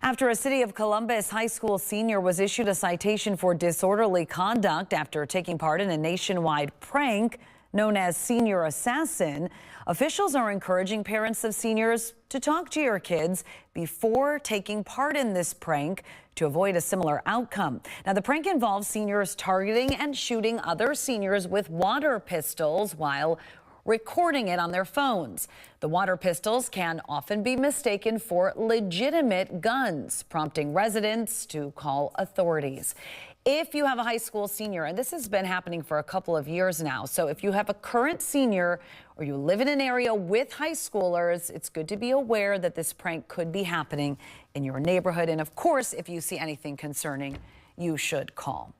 After a City of Columbus high school senior was issued a citation for disorderly conduct after taking part in a nationwide prank known as Senior Assassin, officials are encouraging parents of seniors to talk to your kids before taking part in this prank to avoid a similar outcome. Now, the prank involves seniors targeting and shooting other seniors with water pistols while recording it on their phones. The water pistols can often be mistaken for legitimate guns, prompting residents to call authorities. If you have a high school senior, and this has been happening for a couple of years now, so if you have a current senior or you live in an area with high schoolers, it's good to be aware that this prank could be happening in your neighborhood. And of course, if you see anything concerning, you should call.